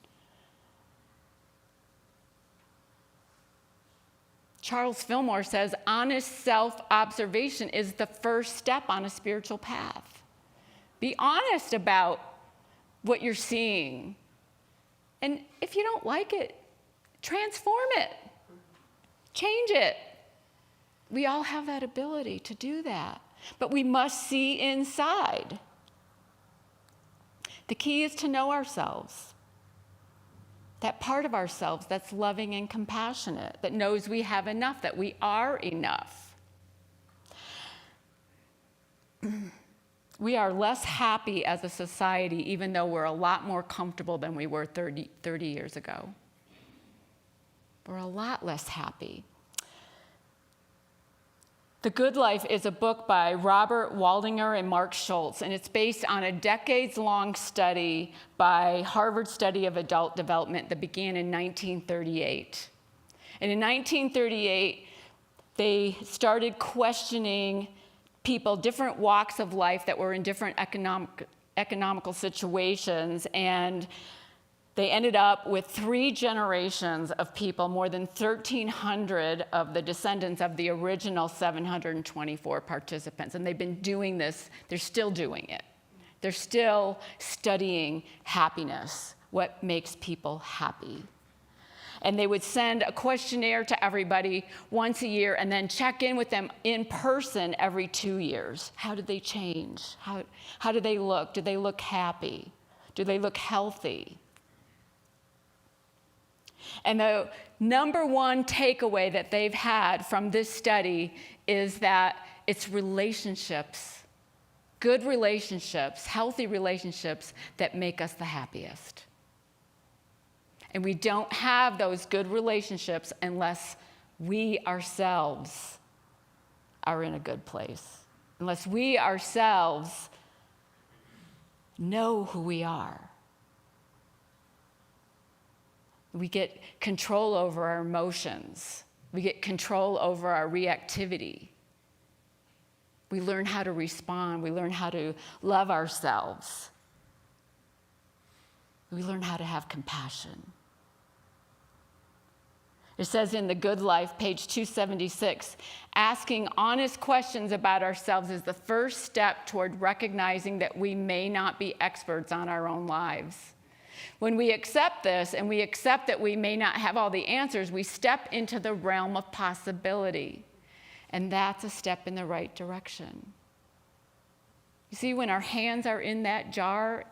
Charles Fillmore says, honest self-observation is the first step on a spiritual path. Be honest about what you're seeing. And if you don't like it, transform it. Change it. We all have that ability to do that. But we must see inside. The key is to know ourselves. That part of ourselves that's loving and compassionate, that knows we have enough, that we are enough. We are less happy as a society, even though we're a lot more comfortable than we were 30 years ago. We're a lot less happy. The Good Life is a book by Robert Waldinger and Mark Schultz, and it's based on a decades-long study by Harvard Study of Adult Development that began in 1938. And in 1938, they started questioning people, different walks of life that were in different economical situations, and they ended up with 3 generations of people, more than 1,300 of the descendants of the original 724 participants. And they've been doing this, they're still doing it They're still studying happiness, what makes people happy. And they would send a questionnaire to everybody once a year and then check in with them in person every 2 years. How did they change? How do they look? Do they look happy? Do they look healthy? And the number one takeaway that they've had from this study is that it's relationships, good relationships, healthy relationships that make us the happiest. And we don't have those good relationships unless we ourselves are in a good place, unless we ourselves know who we are. We get control over our emotions. We get control over our reactivity. We learn how to respond. We learn how to love ourselves. We learn how to have compassion. It says in The Good Life, page 276, asking honest questions about ourselves is the first step toward recognizing that we may not be experts on our own lives. When we accept this and we accept that we may not have all the answers, we step into the realm of possibility. And that's a step in the right direction. You see, when our hands are in that jar,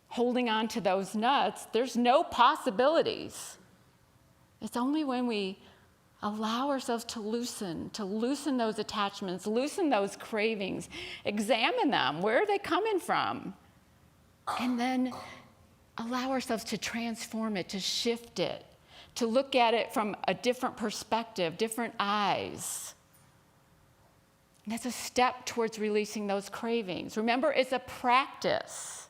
holding on to those nuts, there's no possibilities. It's only when we allow ourselves to loosen those attachments, loosen those cravings, examine them. Where are they coming from? And then allow ourselves to transform it, to shift it, to look at it from a different perspective, different eyes. And that's a step towards releasing those cravings. Remember, it's a practice.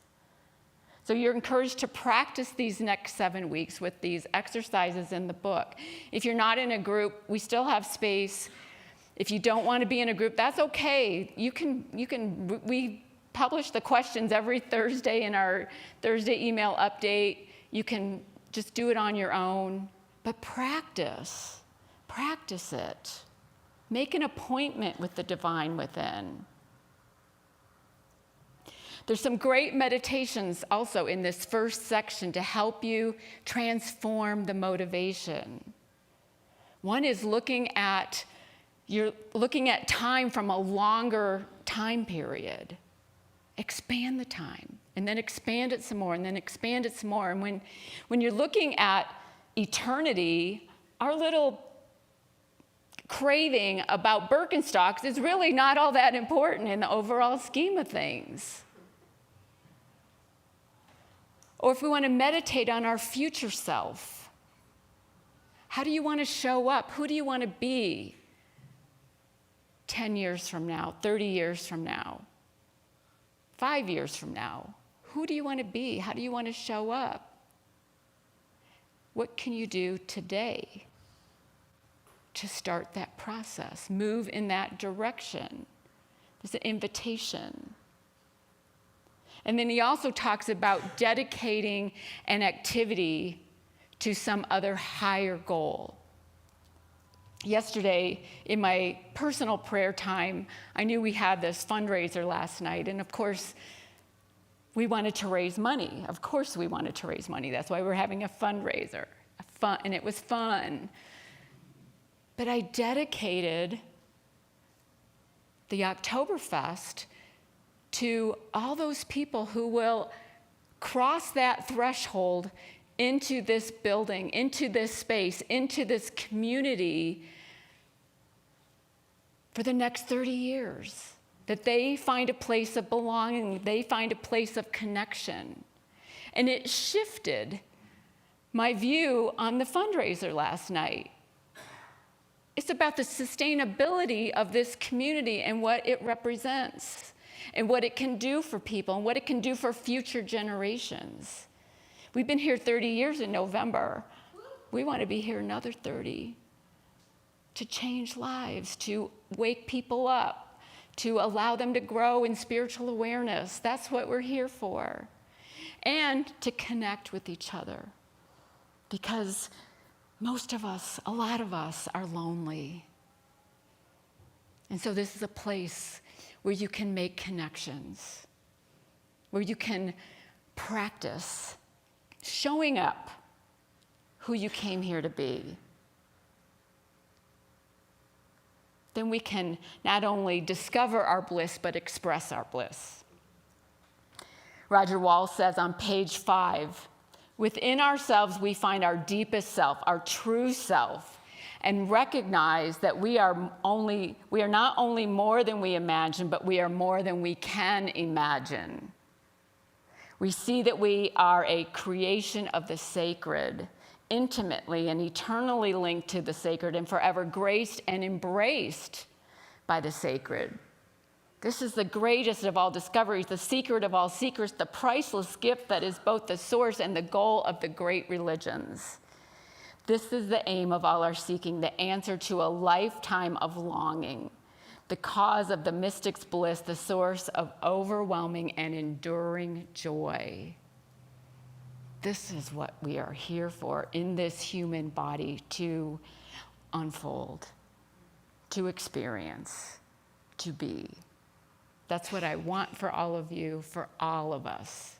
So you're encouraged to practice these next 7 weeks with these exercises in the book. If you're not in a group, we still have space. If you don't want to be in a group, that's okay. We publish the questions every Thursday in our Thursday email update. You can just do it on your own. But practice it. Make an appointment with the divine within. There's some great meditations also in this first section to help you transform the motivation. One is you're looking at time from a longer time period. Expand the time, and then expand it some more, and then expand it some more. And when you're looking at eternity, our little craving about Birkenstocks is really not all that important in the overall scheme of things. Or if we want to meditate on our future self, how do you want to show up? Who do you want to be 10 years from now, 30 years from now, 5 years from now? Who do you want to be? How do you want to show up? What can you do today to start that process? Move in that direction. There's an invitation. And then he also talks about dedicating an activity to some other higher goal. Yesterday, in my personal prayer time, I knew we had this fundraiser last night, and of course, we wanted to raise money. Of course we wanted to raise money. That's why we're having a fundraiser. And it was fun. But I dedicated the Oktoberfest to all those people who will cross that threshold into this building, into this space, into this community for the next 30 years. That they find a place of belonging, they find a place of connection. And it shifted my view on the fundraiser last night. It's about the sustainability of this community and what it represents, and what it can do for people, and what it can do for future generations. We've been here 30 years in November. We want to be here another 30 to change lives, to wake people up, to allow them to grow in spiritual awareness. That's what we're here for. And to connect with each other. Because most of us, a lot of us, are lonely. And so this is a place where you can make connections. where you can practice showing up who you came here to be, then we can not only discover our bliss, but express our bliss. Roger Wall says on page 5, within ourselves we find our deepest self, our true self, and recognize that we are not only more than we imagine, but we are more than we can imagine. We see that we are a creation of the sacred, intimately and eternally linked to the sacred and forever graced and embraced by the sacred. This is the greatest of all discoveries, the secret of all secrets, the priceless gift that is both the source and the goal of the great religions. This is the aim of all our seeking, the answer to a lifetime of longing, the cause of the mystic's bliss, the source of overwhelming and enduring joy. This is what we are here for in this human body, to unfold, to experience, to be. That's what I want for all of you, for all of us.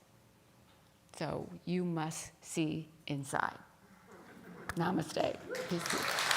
So you must see inside. Namaste. Peace.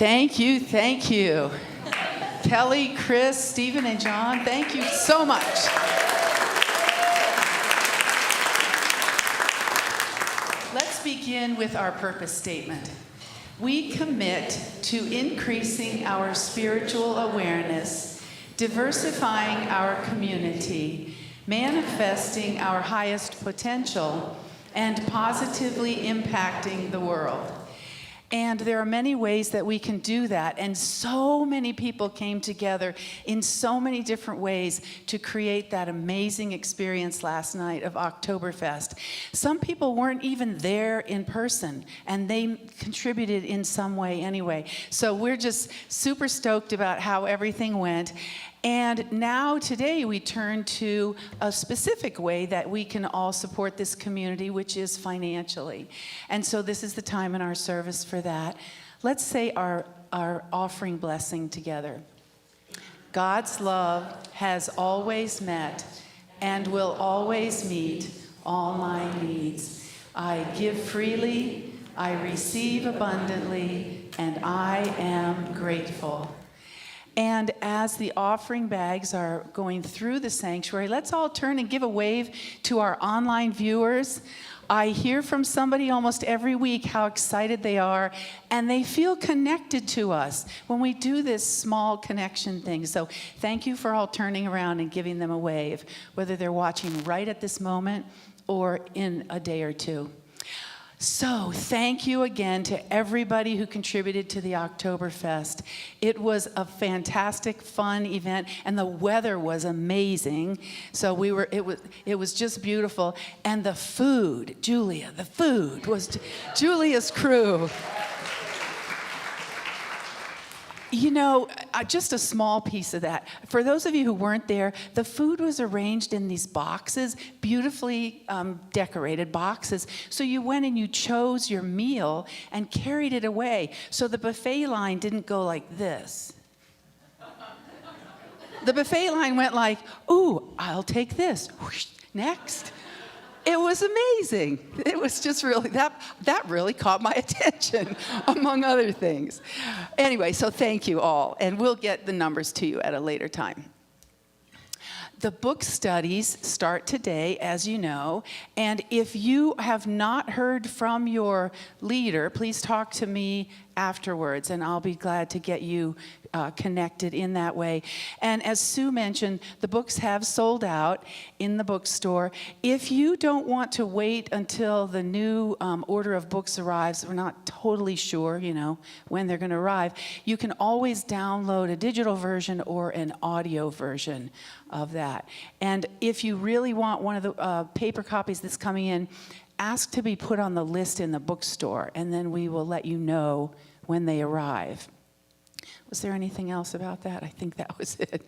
Thank you, thank you. Kelly, Chris, Stephen, and John, thank you so much. Let's begin with our purpose statement. We commit to increasing our spiritual awareness, diversifying our community, manifesting our highest potential, and positively impacting the world. And there are many ways that we can do that. And so many people came together in so many different ways to create that amazing experience last night of Oktoberfest. Some people weren't even there in person, and they contributed in some way anyway. So we're just super stoked about how everything went. And now today we turn to a specific way that we can all support this community, which is financially. And so this is the time in our service for that. Let's say our offering blessing together. God's love has always met and will always meet all my needs. I give freely, I receive abundantly, and I am grateful. And as the offering bags are going through the sanctuary, let's all turn and give a wave to our online viewers. I hear from somebody almost every week how excited they are, and they feel connected to us when we do this small connection thing. So thank you for all turning around and giving them a wave, whether they're watching right at this moment or in a day or two. So thank you again to everybody who contributed to the Oktoberfest. It was a fantastic, fun event, and the weather was amazing. So it was just beautiful. And the food, Julia, the food was Julia's crew. You know, just a small piece of that. For those of you who weren't there, the food was arranged in these boxes, beautifully decorated boxes. So you went and you chose your meal and carried it away. So the buffet line didn't go like this. The buffet line went like, ooh, I'll take this. Whoosh, next. It was amazing. It was just really, that really caught my attention, among other things. Anyway, so thank you all, and we'll get the numbers to you at a later time. The book studies start today, as you know, and if you have not heard from your leader, please talk to me afterwards, and I'll be glad to get you connected in that way. And as Sue mentioned, the books have sold out in the bookstore. If you don't want to wait until the new order of books arrives, we're not totally sure, when they're going to arrive, you can always download a digital version or an audio version of that. And if you really want one of the paper copies that's coming in, ask to be put on the list in the bookstore, and then we will let you know when they arrive. Was there anything else about that? I think that was it.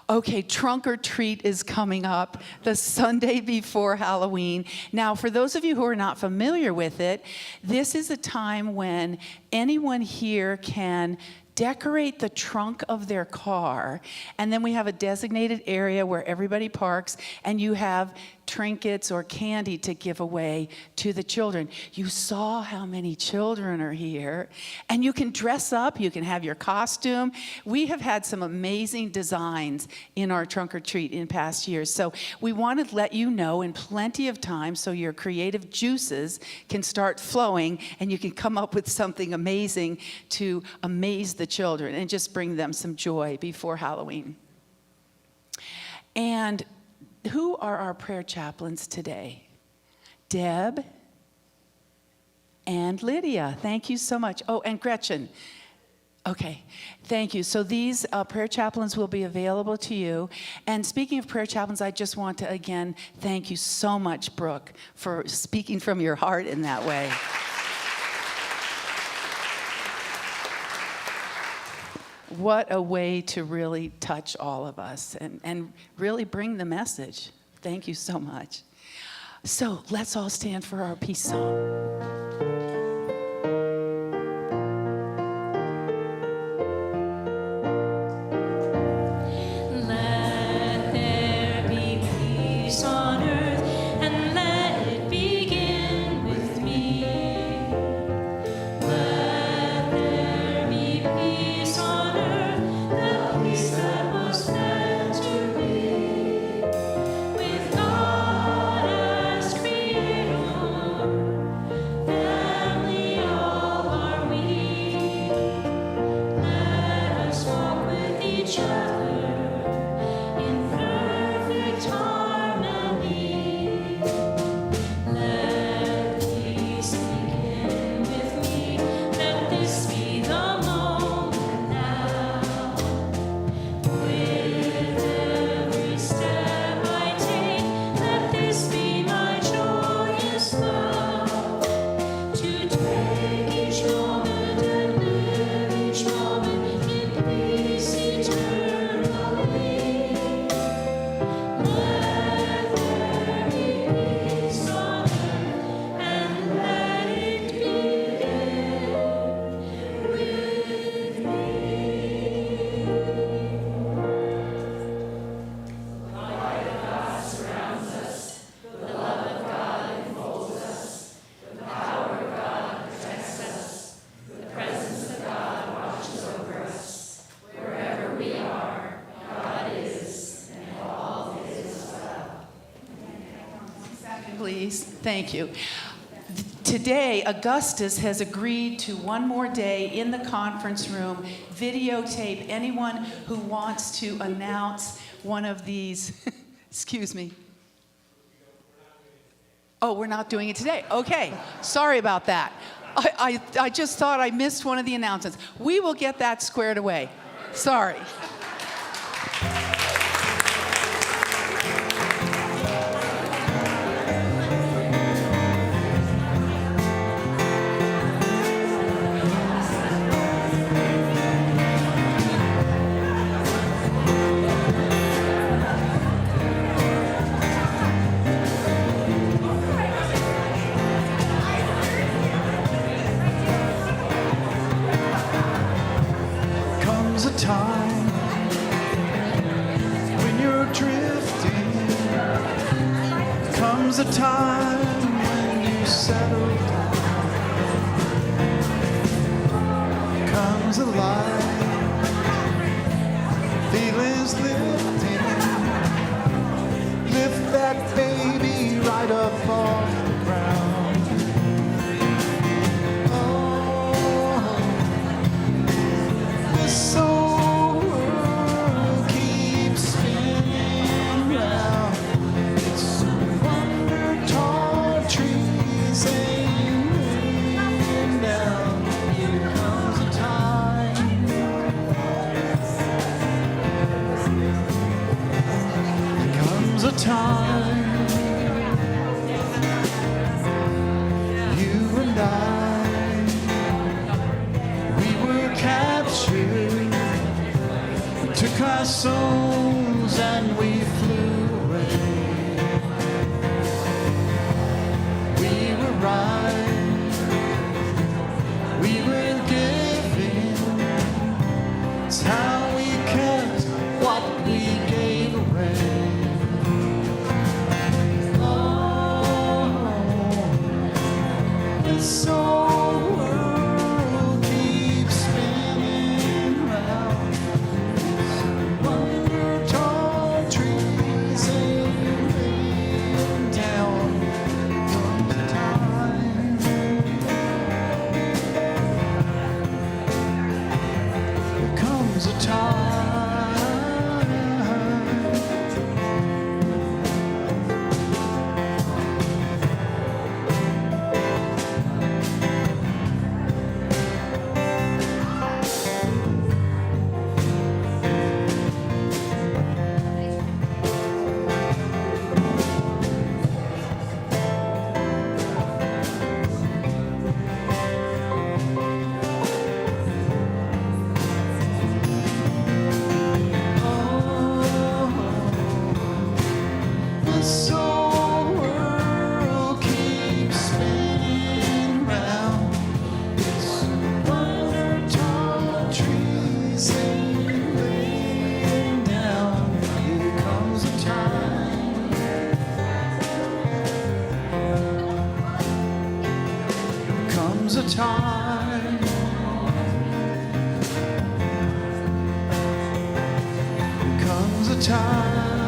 Okay, Trunk or Treat is coming up the Sunday before Halloween. Now, for those of you who are not familiar with it, this is a time when anyone here can decorate the trunk of their car, and then we have a designated area where everybody parks, and you have trinkets or candy to give away to the children. You saw how many children are here, and you can dress up, you can have your costume. We have had some amazing designs in our Trunk or Treat in past years, so we want to let you know in plenty of time so your creative juices can start flowing and you can come up with something amazing to amaze the children and just bring them some joy before Halloween. And who are our prayer chaplains today? Deb and Lydia. Thank you so much. Oh, and Gretchen. Okay, thank you. So these prayer chaplains will be available to you. And speaking of prayer chaplains, I just want to again thank you so much, Brooke, for speaking from your heart in that way. What a way to really touch all of us and really bring the message. Thank you so much. So let's all stand for our peace song. Let there be please? Thank you. Today, Augustus has agreed to one more day in the conference room, videotape anyone who wants to announce one of these. Excuse me. Oh, we're not doing it today. Okay, sorry about that. I just thought I missed one of the announcements. We will get that squared away. Sorry. Comes a time when you're drifting. Comes a time when you settle down. Comes a light, feelings lifting. Lift that baby right up off the ground. This whole world keeps spinning round. It's a wonder tall trees ain't raining down. Here comes a time. Here comes a time. You and I, we were captured. We took our souls and we flew away. We were right, we were giving. It's how we kept what we gave away. Oh, this whole world keeps spinning round. Wonder tall trees ain't laying down. Comes a time. There comes a time. This whole world keeps spinning round. It's wonder tall trees ain't laying down. Here comes a time. Here comes a time. Here comes a time.